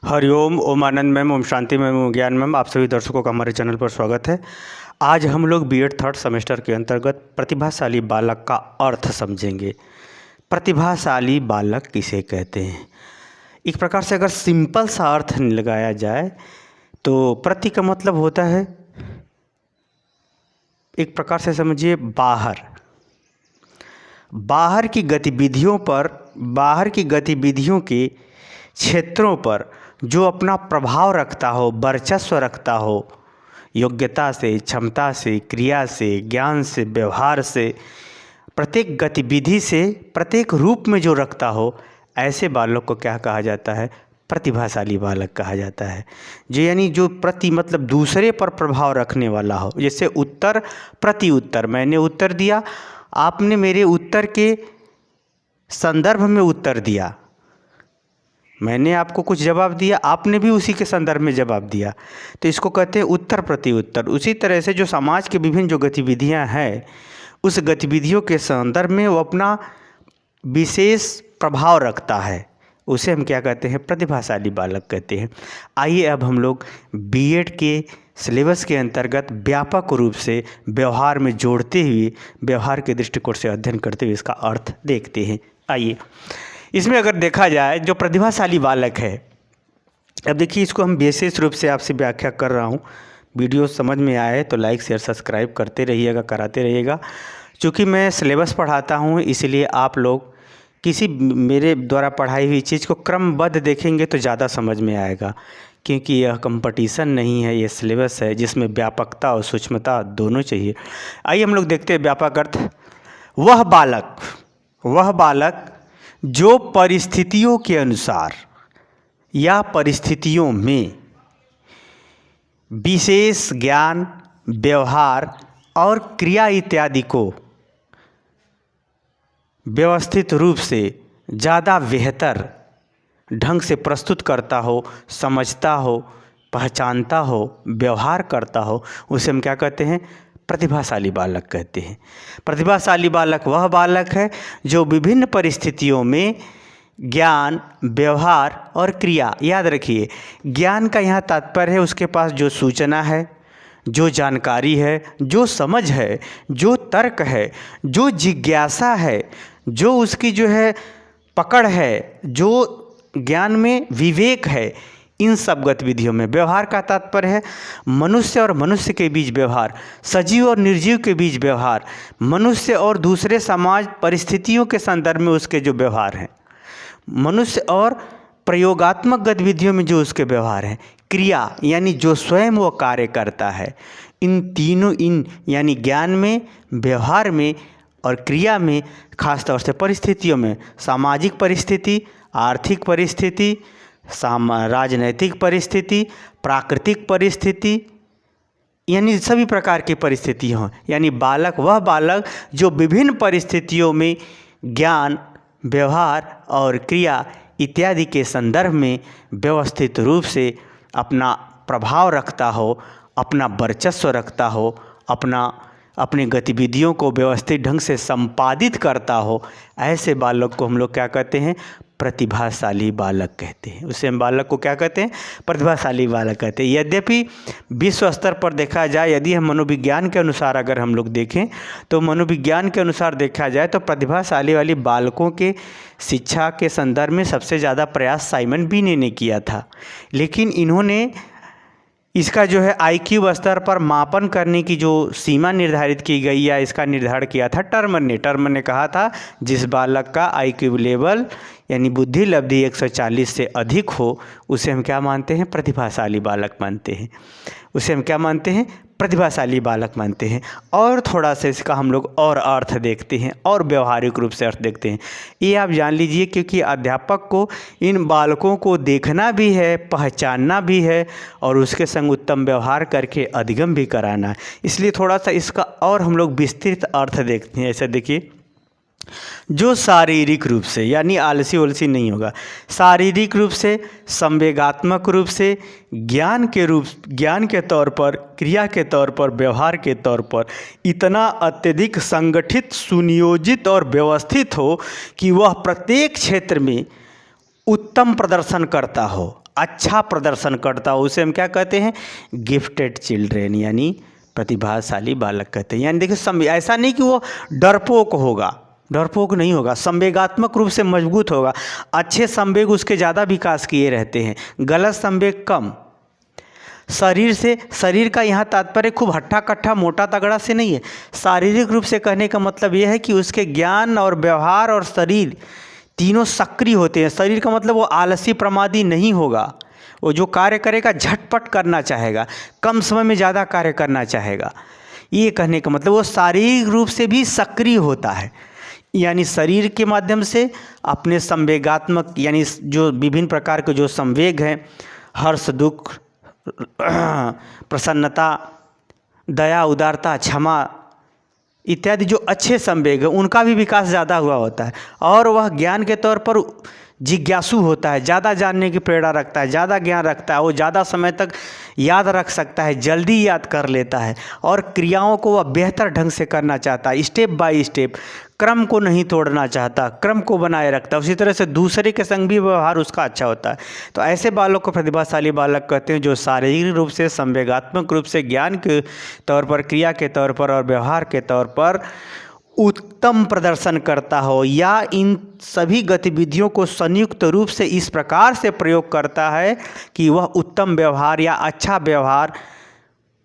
हरिओम, ओम आनंद ma'am, Om Shanti ma'am, ओम ज्ञान ma'am, आप सभी दर्शकों का हमारे चैनल पर स्वागत है। आज हम लोग बीएड थर्ड सेमेस्टर के अंतर्गत प्रतिभाशाली बालक का अर्थ समझेंगे। प्रतिभाशाली बालक किसे कहते हैं? एक प्रकार से अगर सिंपल सा अर्थ लगाया जाए तो प्रति का मतलब होता है, एक प्रकार से समझिए, बाहर की गतिविधियों के क्षेत्रों पर जो अपना प्रभाव रखता हो, वर्चस्व रखता हो, योग्यता से, क्षमता से, क्रिया से, ज्ञान से, व्यवहार से, प्रत्येक गतिविधि से, प्रत्येक रूप में जो रखता हो, ऐसे बालक को क्या कहा जाता है? प्रतिभाशाली बालक कहा जाता है। जो यानी जो प्रति मतलब दूसरे पर प्रभाव रखने वाला हो। जैसे उत्तर प्रति उत्तर, मैंने उत्तर दिया, आपने मेरे उत्तर के संदर्भ में उत्तर दिया, मैंने आपको कुछ जवाब दिया, आपने भी उसी के संदर्भ में जवाब दिया, तो इसको कहते हैं उत्तर प्रति उत्तर। उसी तरह से जो समाज के विभिन्न जो गतिविधियां हैं, उस गतिविधियों के संदर्भ में वो अपना विशेष प्रभाव रखता है, उसे हम क्या कहते हैं? प्रतिभाशाली बालक कहते हैं। आइए अब हम लोग बीएड के सिलेबस के अंतर्गत व्यापक रूप से व्यवहार में जोड़ते हुए, व्यवहार के दृष्टिकोण से अध्ययन करते हुए इसका अर्थ देखते हैं। आइए, इसमें अगर देखा जाए जो प्रतिभाशाली बालक है, अब देखिए इसको हम विशेष रूप से आपसे व्याख्या कर रहा हूँ। वीडियो समझ में आए तो लाइक शेयर सब्सक्राइब करते रहिएगा, कराते रहिएगा। चूँकि मैं सिलेबस पढ़ाता हूँ, इसलिए आप लोग किसी मेरे द्वारा पढ़ाई हुई चीज़ को क्रमबद्ध देखेंगे तो ज़्यादा समझ में आएगा, क्योंकि यह कंपटीशन नहीं है, यह सिलेबस है जिसमें व्यापकता और सूक्ष्मता दोनों चाहिए। आइए हम लोग देखते हैं व्यापक अर्थ। वह बालक जो परिस्थितियों के अनुसार या परिस्थितियों में विशेष ज्ञान, व्यवहार और क्रिया इत्यादि को व्यवस्थित रूप से ज़्यादा बेहतर ढंग से प्रस्तुत करता हो, समझता हो, पहचानता हो, व्यवहार करता हो, उसे हम क्या कहते हैं? प्रतिभाशाली बालक कहते हैं। प्रतिभाशाली बालक वह बालक है जो विभिन्न परिस्थितियों में ज्ञान, व्यवहार और क्रिया, याद रखिए ज्ञान का यहाँ तात्पर्य है उसके पास जो सूचना है, जो जानकारी है, जो समझ है, जो तर्क है, जो जिज्ञासा है, जो उसकी जो है पकड़ है, जो ज्ञान में विवेक है, इन सब गतिविधियों में। व्यवहार का तात्पर्य है मनुष्य और मनुष्य के बीच व्यवहार, सजीव और निर्जीव के बीच व्यवहार, मनुष्य और दूसरे समाज परिस्थितियों के संदर्भ में उसके जो व्यवहार हैं, मनुष्य और प्रयोगात्मक गतिविधियों में जो उसके व्यवहार हैं। क्रिया यानी जो स्वयं वो कार्य करता है। इन तीनों यानी ज्ञान में, व्यवहार में और क्रिया में, खासतौर से परिस्थितियों में, सामाजिक परिस्थिति, आर्थिक परिस्थिति, राजनैतिक परिस्थिति, प्राकृतिक परिस्थिति, यानी सभी प्रकार की परिस्थिति हों। यानी बालक वह बालक जो विभिन्न परिस्थितियों में ज्ञान, व्यवहार और क्रिया इत्यादि के संदर्भ में व्यवस्थित रूप से अपना प्रभाव रखता हो, अपना वर्चस्व रखता हो, अपनी गतिविधियों को व्यवस्थित ढंग से संपादित करता हो, ऐसे बालक को हम लोग क्या कहते हैं? प्रतिभाशाली बालक कहते हैं। उसे हम बालक को क्या कहते हैं? प्रतिभाशाली बालक कहते हैं। यद्यपि विश्व स्तर पर देखा जाए, यदि हम मनोविज्ञान के अनुसार अगर हम लोग देखें तो मनोविज्ञान के अनुसार देखा जाए तो प्रतिभाशाली वाली बालकों के शिक्षा के संदर्भ में सबसे ज़्यादा प्रयास साइमन बीने ने किया था। लेकिन इन्होंने इसका जो है आईक्यू स्तर पर मापन करने की जो सीमा निर्धारित की गई या इसका निर्धारण किया था टर्मन ने कहा था, जिस बालक का आईक्यू लेवल यानी बुद्धि लब्धि 140 से अधिक हो, उसे हम क्या मानते हैं? प्रतिभाशाली बालक मानते हैं। उसे हम क्या मानते हैं? प्रतिभाशाली बालक मानते हैं। और थोड़ा सा इसका हम लोग और अर्थ देखते हैं और व्यवहारिक रूप से अर्थ देखते हैं। ये आप जान लीजिए, क्योंकि अध्यापक को इन बालकों को देखना भी है, पहचानना भी है और उसके संग उत्तम व्यवहार करके अधिगम भी कराना है। इसलिए थोड़ा सा इसका और हम लोग विस्तृत अर्थ देखते हैं। ऐसा देखिए, जो शारीरिक रूप से, यानी आलसी उलसी नहीं होगा, शारीरिक रूप से, संवेगात्मक रूप से, ज्ञान के तौर पर, क्रिया के तौर पर, व्यवहार के तौर पर इतना अत्यधिक संगठित, सुनियोजित और व्यवस्थित हो कि वह प्रत्येक क्षेत्र में उत्तम प्रदर्शन करता हो, अच्छा प्रदर्शन करता हो उसे हम क्या कहते हैं, गिफ्टेड चिल्ड्रेन, यानी प्रतिभाशाली बालक कहते हैं। यानी देखिए ऐसा नहीं कि वो डरपोक होगा, डरपोक नहीं होगा, संवेगात्मक रूप से मजबूत होगा। अच्छे संवेग उसके ज़्यादा विकास किए रहते हैं, गलत संवेग कम। शरीर का यहाँ तात्पर्य खूब हट्ठा कट्ठा मोटा तगड़ा से नहीं है। शारीरिक रूप से कहने का मतलब यह है कि उसके ज्ञान और व्यवहार और शरीर तीनों सक्रिय होते हैं। शरीर का मतलब वो आलसी प्रमादी नहीं होगा, वो जो कार्य करेगा झटपट करना चाहेगा, कम समय में ज़्यादा कार्य करना चाहेगा। ये कहने का मतलब वो शारीरिक रूप से भी सक्रिय होता है, यानी शरीर के माध्यम से अपने संवेगात्मक यानी जो विभिन्न प्रकार के जो संवेग हैं, हर्ष, दुख, प्रसन्नता, दया, उदारता, क्षमा इत्यादि जो अच्छे संवेग हैं उनका भी विकास ज़्यादा हुआ होता है। और वह ज्ञान के तौर पर जिज्ञासु होता है, ज़्यादा जानने की प्रेरणा रखता है, ज़्यादा ज्ञान रखता है, वो ज़्यादा समय तक याद रख सकता है, जल्दी याद कर लेता है और क्रियाओं को वह बेहतर ढंग से करना चाहता है, स्टेप बाय स्टेप, क्रम को नहीं तोड़ना चाहता, क्रम को बनाए रखता है। उसी तरह से दूसरे के संग भी व्यवहार उसका अच्छा होता है। तो ऐसे बालक को प्रतिभाशाली बालक कहते हैं, जो शारीरिक रूप से, संवेगात्मक रूप से, ज्ञान के तौर पर, क्रिया के तौर पर और व्यवहार के तौर पर उत्तम प्रदर्शन करता हो, या इन सभी गतिविधियों को संयुक्त रूप से इस प्रकार से प्रयोग करता है कि वह उत्तम व्यवहार या अच्छा व्यवहार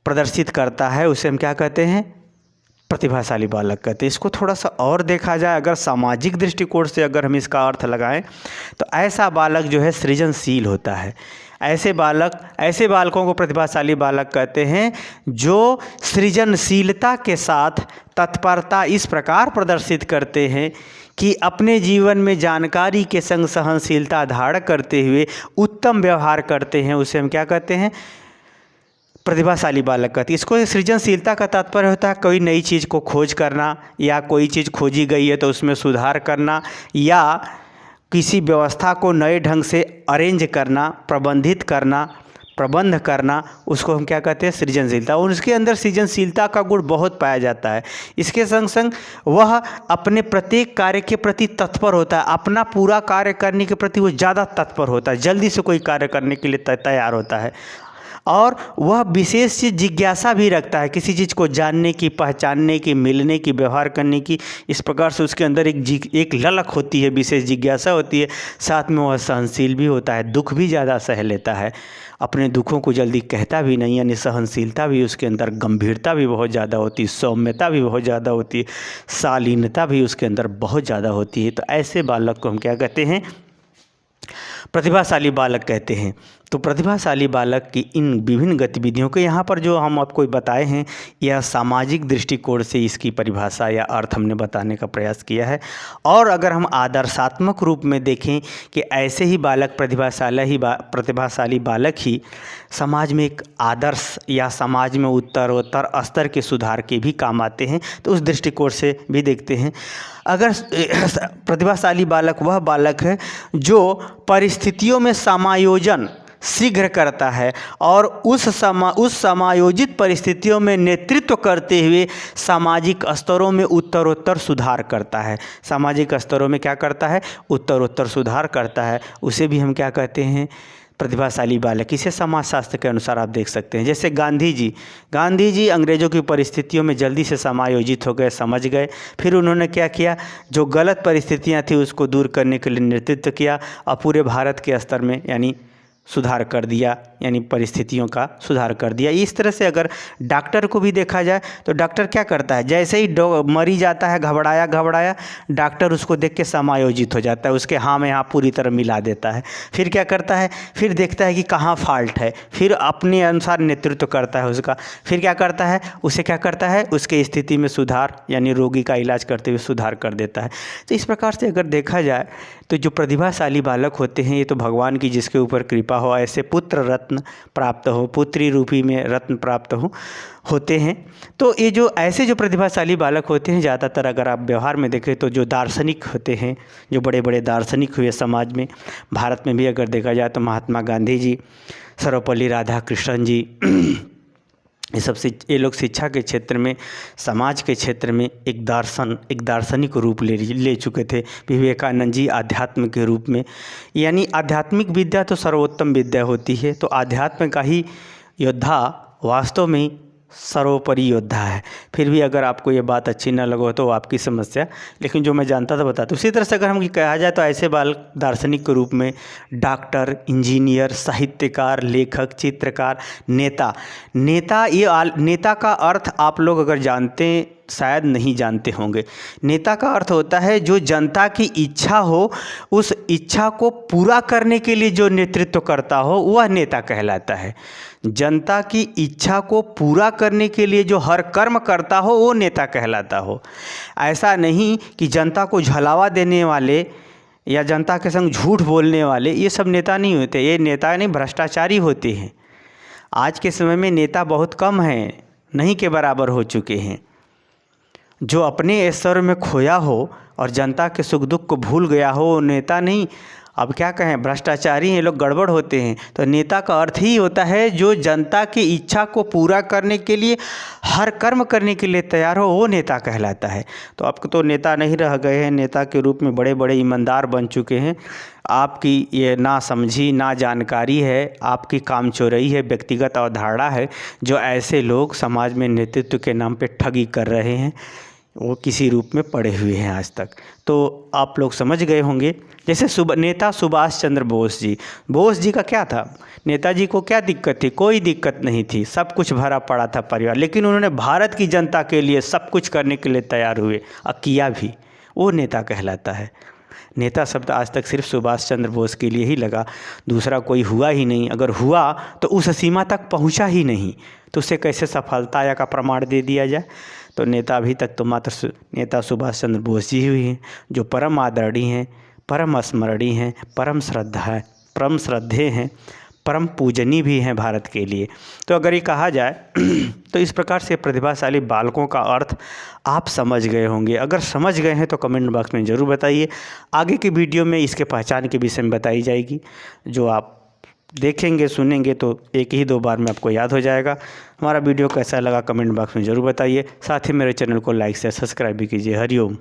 प्रदर्शित करता है, उसे हम क्या कहते हैं, प्रतिभाशाली बालक कहते हैं। इसको थोड़ा सा और देखा जाए, अगर सामाजिक दृष्टिकोण से अगर हम इसका अर्थ लगाएं तो ऐसा बालक जो है सृजनशील होता है। ऐसे बालकों को प्रतिभाशाली बालक कहते हैं जो सृजनशीलता के साथ तत्परता इस प्रकार प्रदर्शित करते हैं कि अपने जीवन में जानकारी के संग सहनशीलता धारण करते हुए उत्तम व्यवहार करते हैं, उसे हम क्या कहते हैं, प्रतिभाशाली बालक कहते हैं। इसको सृजनशीलता का तात्पर्य होता है कोई नई चीज़ को खोज करना, या कोई चीज़ खोजी गई है तो उसमें सुधार करना, या किसी व्यवस्था को नए ढंग से अरेंज करना, प्रबंध करना, उसको हम क्या कहते हैं, सृजनशीलता। और उसके अंदर सृजनशीलता का गुण बहुत पाया जाता है। इसके संग संग वह अपने प्रत्येक कार्य के प्रति तत्पर होता है, अपना पूरा कार्य करने के प्रति वो ज़्यादा तत्पर होता है, जल्दी से कोई कार्य करने के लिए तैयार होता है। और वह विशेष जिज्ञासा भी रखता है, किसी चीज़ को जानने की, पहचानने की, मिलने की, व्यवहार करने की। इस प्रकार से उसके अंदर एक ललक होती है, विशेष जिज्ञासा होती है। साथ में वह सहनशील भी होता है, दुख भी ज़्यादा सह लेता है, अपने दुखों को जल्दी कहता भी नहीं, यानी सहनशीलता भी उसके अंदर, गंभीरता भी बहुत ज़्यादा होती है, सौम्यता भी बहुत ज़्यादा होती है, शालीनता भी उसके अंदर बहुत ज़्यादा होती है। तो ऐसे बालक को हम क्या कहते हैं, प्रतिभाशाली बालक कहते हैं। तो प्रतिभाशाली बालक की इन विभिन्न गतिविधियों को यहाँ पर जो हम आपको बताए हैं, यह सामाजिक दृष्टिकोण से इसकी परिभाषा या अर्थ हमने बताने का प्रयास किया है। और अगर हम आदर्शात्मक रूप में देखें कि ऐसे ही बालक, प्रतिभाशाली बालक ही समाज में एक आदर्श या समाज में उत्तरोत्तर स्तर के सुधार के भी काम आते हैं, तो उस दृष्टिकोण से भी देखते हैं। अगर प्रतिभाशाली बालक वह बालक है जो परिस्थितियों में समायोजन शीघ्र करता है और उस समायोजित परिस्थितियों में नेतृत्व करते हुए सामाजिक स्तरों में उत्तरोत्तर सुधार करता है। सामाजिक स्तरों में क्या करता है, उत्तरोत्तर सुधार करता है, उसे भी हम क्या कहते हैं, प्रतिभाशाली बालक। इसे समाजशास्त्र के अनुसार आप देख सकते हैं। जैसे गांधी जी अंग्रेज़ों की परिस्थितियों में जल्दी से समायोजित हो गए, समझ गए, फिर उन्होंने क्या किया, जो गलत परिस्थितियां थी उसको दूर करने के लिए नेतृत्व किया और पूरे भारत के स्तर में यानी सुधार कर दिया, यानी परिस्थितियों का सुधार कर दिया। इस तरह से अगर डॉक्टर को भी देखा जाए तो डॉक्टर क्या करता है, जैसे ही मरीज आता है घबराया, डॉक्टर उसको देख के समायोजित हो जाता है, उसके हाँ में हाँ पूरी तरह मिला देता है। फिर क्या करता है, फिर देखता है कि कहाँ फॉल्ट है, फिर अपने अनुसार नेतृत्व करता है उसका। फिर क्या करता है, उसे क्या करता है, उसके स्थिति में सुधार, यानी रोगी का इलाज करते हुए सुधार कर देता है। तो इस प्रकार से अगर देखा जाए तो जो प्रतिभाशाली बालक होते हैं, ये तो भगवान की जिसके ऊपर कृपा हो, ऐसे पुत्र रत्न प्राप्त हो, पुत्री रूपी में रत्न प्राप्त होते हैं। तो ये जो ऐसे जो प्रतिभाशाली बालक होते हैं, ज़्यादातर अगर आप व्यवहार में देखें तो जो दार्शनिक होते हैं, जो बड़े बड़े दार्शनिक हुए समाज में, भारत में भी अगर देखा जाए तो महात्मा गांधी जी, सर्वपल्ली राधाकृष्णन जी, ये लोग शिक्षा के क्षेत्र में, समाज के क्षेत्र में एक दार्शनिक रूप ले चुके थे। विवेकानंद जी आध्यात्म के रूप में, यानी आध्यात्मिक विद्या तो सर्वोत्तम विद्या होती है, तो आध्यात्म का ही योद्धा वास्तव में सर्वोपरि योद्धा है। फिर भी अगर आपको ये बात अच्छी ना लगे तो आपकी समस्या, लेकिन जो मैं जानता था बताता। उसी तरह से अगर हम कहा जाए तो ऐसे बाल दार्शनिक के रूप में डॉक्टर, इंजीनियर, साहित्यकार, लेखक, चित्रकार, नेता। नेता का अर्थ आप लोग अगर जानते, शायद नहीं जानते होंगे। नेता का अर्थ होता है जो जनता की इच्छा हो, उस इच्छा को पूरा करने के लिए जो नेतृत्व करता हो, वह नेता कहलाता है। जनता की इच्छा को पूरा करने के लिए जो हर कर्म करता हो, वो नेता कहलाता हो। ऐसा नहीं कि जनता को झलावा देने वाले या जनता के संग झूठ बोलने वाले, ये सब नेता नहीं होते। ये नेता नहीं, भ्रष्टाचारी होते हैं। आज के समय में नेता बहुत कम हैं, नहीं के बराबर हो चुके हैं। जो अपने ऐश्वर्य में खोया हो और जनता के सुख दुख को भूल गया हो, वो नेता नहीं। अब क्या कहें, भ्रष्टाचारी हैं लोग, गड़बड़ होते हैं। तो नेता का अर्थ ही होता है जो जनता की इच्छा को पूरा करने के लिए हर कर्म करने के लिए तैयार हो, वो नेता कहलाता है। तो आपको तो नेता नहीं रह गए हैं, नेता के रूप में बड़े बड़े ईमानदार बन चुके हैं। आपकी ये ना समझी, ना जानकारी है, आपकी कामचोरई है, व्यक्तिगत अवधारणा है, जो ऐसे लोग समाज में नेतृत्व के नाम पे ठगी कर रहे हैं, वो किसी रूप में पड़े हुए हैं आज तक। तो आप लोग समझ गए होंगे। जैसे नेता सुभाष चंद्र बोस जी का क्या था, नेताजी को क्या दिक्कत थी? कोई दिक्कत नहीं थी, सब कुछ भरा पड़ा था परिवार, लेकिन उन्होंने भारत की जनता के लिए सब कुछ करने के लिए तैयार हुए और किया भी, वो नेता कहलाता है। नेता शब्द आज तक सिर्फ सुभाष चंद्र बोस के लिए ही लगा, दूसरा कोई हुआ ही नहीं। अगर हुआ तो उस सीमा तक पहुंचा ही नहीं, तो उसे कैसे सफलता का प्रमाण दे दिया जाए? तो नेता अभी तक तो मात्र नेता सुभाष चंद्र बोस जी हुई हैं, जो परम आदरणीय हैं, परम स्मरणीय हैं, परम श्रद्धेय हैं, परम पूजनीय भी हैं भारत के लिए। तो अगर ये कहा जाए तो इस प्रकार से प्रतिभाशाली बालकों का अर्थ आप समझ गए होंगे। अगर समझ गए हैं तो कमेंट बॉक्स में ज़रूर बताइए। आगे की वीडियो में इसके पहचान के विषय में बताई जाएगी, जो आप देखेंगे सुनेंगे तो एक ही दो बार में आपको याद हो जाएगा। हमारा वीडियो कैसा लगा कमेंट बॉक्स में ज़रूर बताइए। साथ ही मेरे चैनल को लाइक से सब्सक्राइब भी कीजिए। हरिओम।